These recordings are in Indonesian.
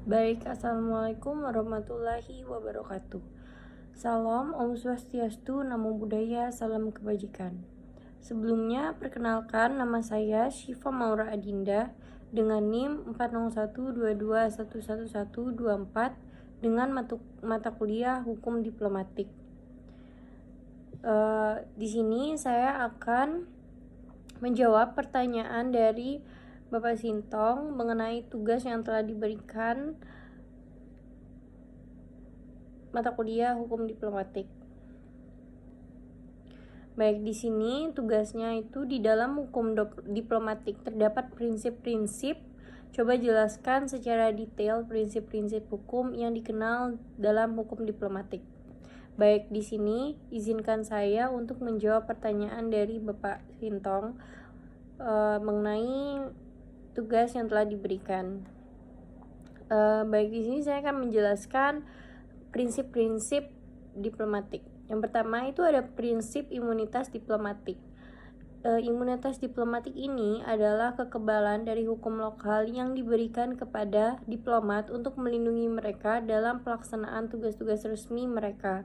Baik, Assalamualaikum warahmatullahi wabarakatuh. Salam, Om Swastiastu, Namo Buddhaya, Salam Kebajikan. Sebelumnya, perkenalkan nama saya Syifa Maura Adinda dengan NIM 40122111124 dengan mata kuliah Hukum Diplomatik. Di sini saya akan menjawab pertanyaan dari Bapak Sintong mengenai tugas yang telah diberikan mata kuliah Hukum Diplomatik. Baik, di sini tugasnya itu di dalam hukum diplomatik terdapat prinsip-prinsip. Coba jelaskan secara detail prinsip-prinsip hukum yang dikenal dalam hukum diplomatik. Baik, di sini izinkan saya untuk menjawab pertanyaan dari Bapak Sintong mengenai tugas yang telah diberikan. Baik, di sini saya akan menjelaskan prinsip-prinsip diplomatik. Yang pertama itu ada prinsip imunitas diplomatik. Imunitas diplomatik ini adalah kekebalan dari hukum lokal yang diberikan kepada diplomat untuk melindungi mereka dalam pelaksanaan tugas-tugas resmi mereka.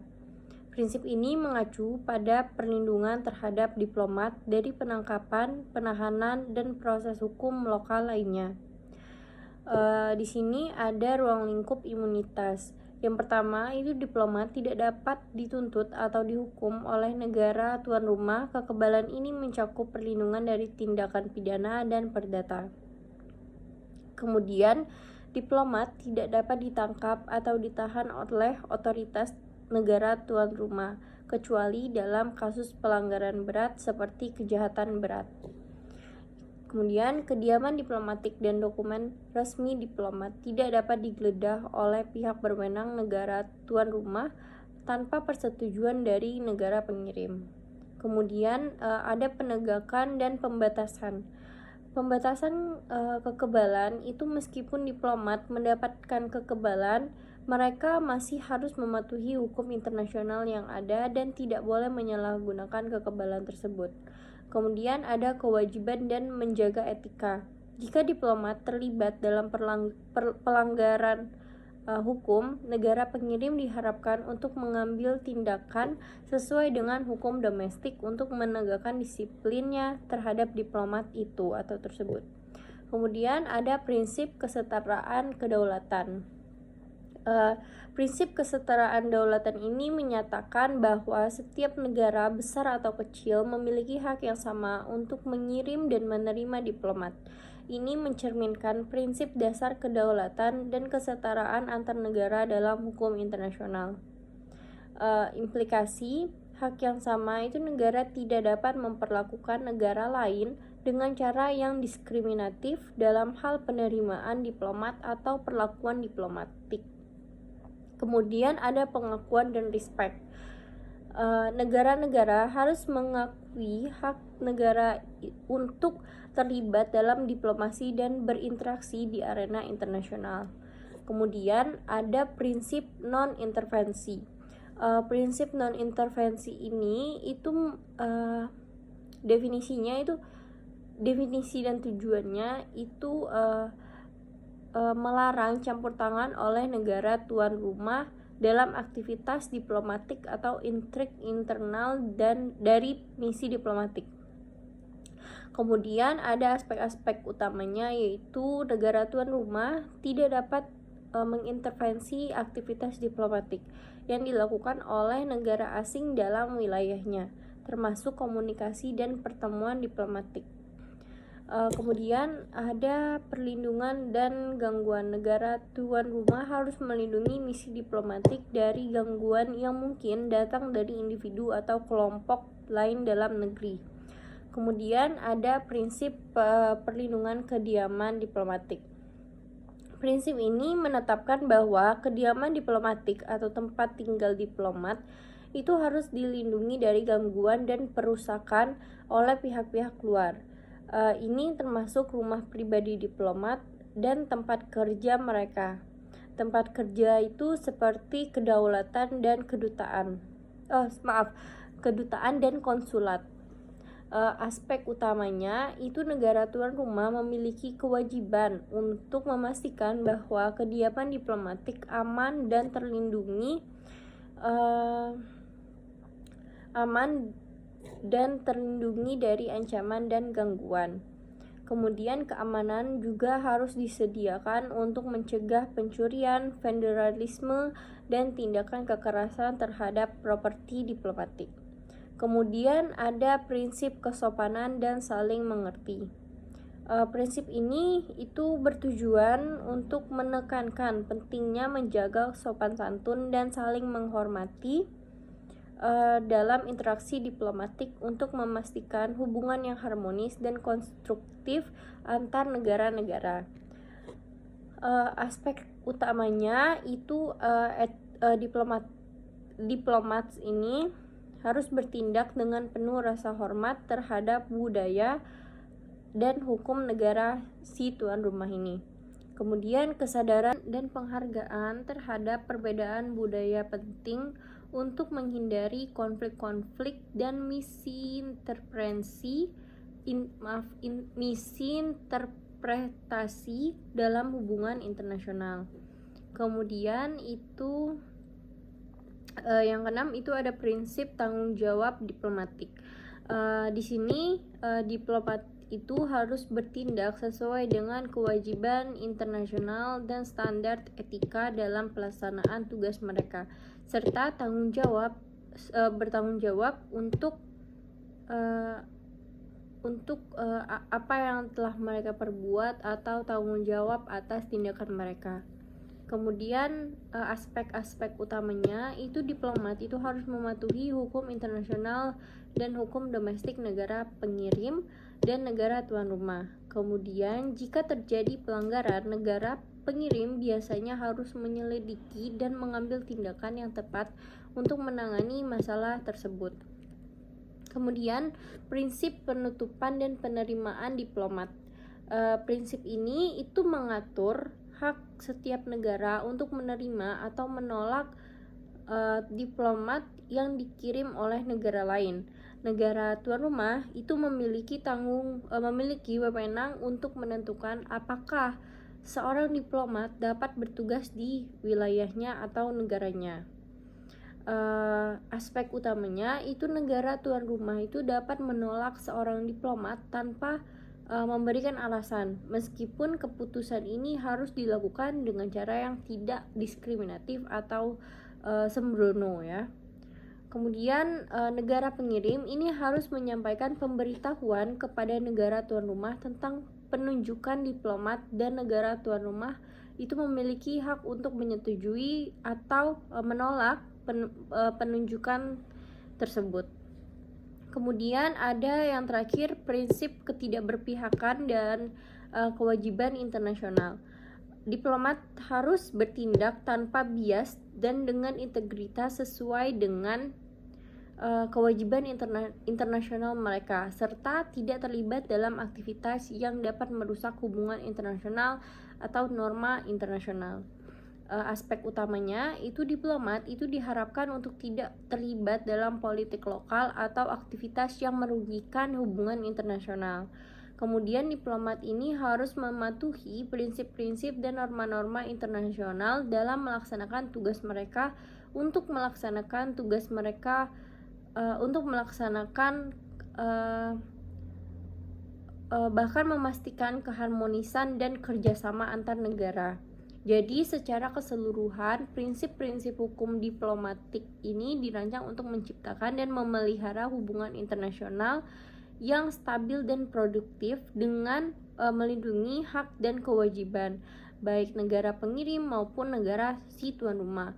Prinsip ini mengacu pada perlindungan terhadap diplomat dari penangkapan, penahanan, dan proses hukum lokal lainnya. Di sini ada ruang lingkup imunitas. Yang pertama itu diplomat tidak dapat dituntut atau dihukum oleh negara tuan rumah. Kekebalan ini mencakup perlindungan dari tindakan pidana dan perdata. Kemudian, diplomat tidak dapat ditangkap atau ditahan oleh otoritas negara tuan rumah, kecuali dalam kasus pelanggaran berat seperti kejahatan berat. Kemudian, kediaman diplomatik dan dokumen resmi diplomat tidak dapat digeledah oleh pihak berwenang negara tuan rumah tanpa persetujuan dari negara pengirim. Kemudian, ada penegakan dan pembatasan. Pembatasan kekebalan itu meskipun diplomat mendapatkan kekebalan, mereka masih harus mematuhi hukum internasional yang ada dan tidak boleh menyalahgunakan kekebalan tersebut. Kemudian ada kewajiban dan menjaga etika. Jika diplomat terlibat dalam pelanggaran hukum, negara pengirim diharapkan untuk mengambil tindakan sesuai dengan hukum domestik untuk menegakkan disiplinnya terhadap diplomat itu atau tersebut. Kemudian ada prinsip kesetaraan kedaulatan. Prinsip kesetaraan kedaulatan ini menyatakan bahwa setiap negara besar atau kecil memiliki hak yang sama untuk mengirim dan menerima diplomat. Ini mencerminkan prinsip dasar kedaulatan dan kesetaraan antar negara dalam hukum internasional. Implikasi hak yang sama itu negara tidak dapat memperlakukan negara lain dengan cara yang diskriminatif dalam hal penerimaan diplomat atau perlakuan diplomatik. Kemudian ada pengakuan dan respect. Negara-negara harus mengakui hak negara untuk terlibat dalam diplomasi dan berinteraksi di arena internasional. Kemudian ada prinsip non-intervensi. Prinsip non-intervensi ini itu definisi dan tujuannya itu melarang campur tangan oleh negara tuan rumah dalam aktivitas diplomatik atau intrik internal dan dari misi diplomatik. Kemudian ada aspek-aspek utamanya, yaitu negara tuan rumah tidak dapat mengintervensi aktivitas diplomatik yang dilakukan oleh negara asing dalam wilayahnya, termasuk komunikasi dan pertemuan diplomatik. Kemudian ada perlindungan dan gangguan. Negara tuan rumah harus melindungi misi diplomatik dari gangguan yang mungkin datang dari individu atau kelompok lain dalam negeri. Kemudian ada prinsip perlindungan kediaman diplomatik. Prinsip ini menetapkan bahwa kediaman diplomatik atau tempat tinggal diplomat itu harus dilindungi dari gangguan dan perusakan oleh pihak-pihak luar. Ini termasuk rumah pribadi diplomat dan tempat kerja mereka. Tempat kerja itu seperti kedaulatan dan kedutaan dan konsulat. Aspek utamanya itu negara tuan rumah memiliki kewajiban untuk memastikan bahwa kediaman diplomatik aman dan terlindungi dari ancaman dan gangguan. Kemudian keamanan juga harus disediakan untuk mencegah pencurian, vandalisme, dan tindakan kekerasan terhadap properti diplomatik. Kemudian ada prinsip kesopanan dan saling mengerti. Prinsip ini itu bertujuan untuk menekankan pentingnya menjaga sopan santun dan saling menghormati dalam interaksi diplomatik untuk memastikan hubungan yang harmonis dan konstruktif antar negara-negara. Aspek utamanya itu diplomat ini harus bertindak dengan penuh rasa hormat terhadap budaya dan hukum negara si tuan rumah ini. Kemudian kesadaran dan penghargaan terhadap perbedaan budaya penting untuk menghindari konflik-konflik dan misinterpretasi dalam hubungan internasional. Kemudian itu yang keenam itu ada prinsip tanggung jawab diplomatik. Di sini diplomat itu harus bertindak sesuai dengan kewajiban internasional dan standar etika dalam pelaksanaan tugas mereka, serta bertanggung jawab untuk apa yang telah mereka perbuat atau tanggung jawab atas tindakan mereka. Kemudian aspek-aspek utamanya itu diplomat itu harus mematuhi hukum internasional dan hukum domestik negara pengirim dan negara tuan rumah. Kemudian jika terjadi pelanggaran, negara pengirim biasanya harus menyelidiki dan mengambil tindakan yang tepat untuk menangani masalah tersebut. Kemudian prinsip penutupan dan penerimaan diplomat. Prinsip ini itu mengatur hak setiap negara untuk menerima atau menolak diplomat yang dikirim oleh negara lain. Negara tuan rumah itu memiliki wewenang untuk menentukan apakah seorang diplomat dapat bertugas di wilayahnya atau negaranya. Aspek utamanya itu negara tuan rumah itu dapat menolak seorang diplomat tanpa memberikan alasan, meskipun keputusan ini harus dilakukan dengan cara yang tidak diskriminatif atau sembrono ya. Kemudian negara pengirim ini harus menyampaikan pemberitahuan kepada negara tuan rumah tentang penunjukan diplomat, dan negara tuan rumah itu memiliki hak untuk menyetujui atau menolak penunjukan tersebut. Kemudian ada yang terakhir, prinsip ketidakberpihakan dan kewajiban internasional. Diplomat harus bertindak tanpa bias dan dengan integritas sesuai dengan kewajiban internasional mereka, serta tidak terlibat dalam aktivitas yang dapat merusak hubungan internasional atau norma internasional. Aspek utamanya itu diplomat itu diharapkan untuk tidak terlibat dalam politik lokal atau aktivitas yang merugikan hubungan internasional. Kemudian diplomat ini harus mematuhi prinsip-prinsip dan norma-norma internasional dalam melaksanakan tugas mereka bahkan memastikan keharmonisan dan kerjasama antar negara. Jadi secara keseluruhan, prinsip-prinsip hukum diplomatik ini dirancang untuk menciptakan dan memelihara hubungan internasional yang stabil dan produktif dengan melindungi hak dan kewajiban baik negara pengirim maupun negara si tuan rumah.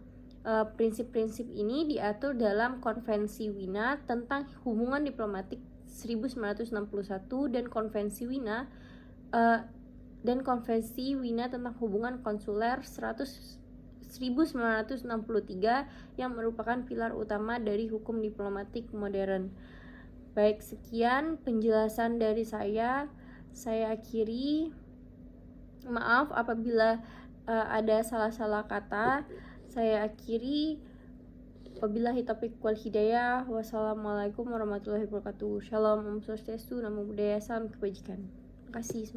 Prinsip-prinsip ini diatur dalam Konvensi Wina tentang hubungan diplomatik 1961 dan Konvensi Wina tentang hubungan konsuler 1963 yang merupakan pilar utama dari hukum diplomatik modern. Baik, sekian penjelasan dari saya. Saya akhiri. Maaf apabila ada salah-salah kata. Saya akhiri. Wabillahi taufiq wal hidayah. Wassalamualaikum warahmatullahi wabarakatuh. Shalom, Om Swastiastu, Namo Buddhaya, salam kebajikan. Terima kasih.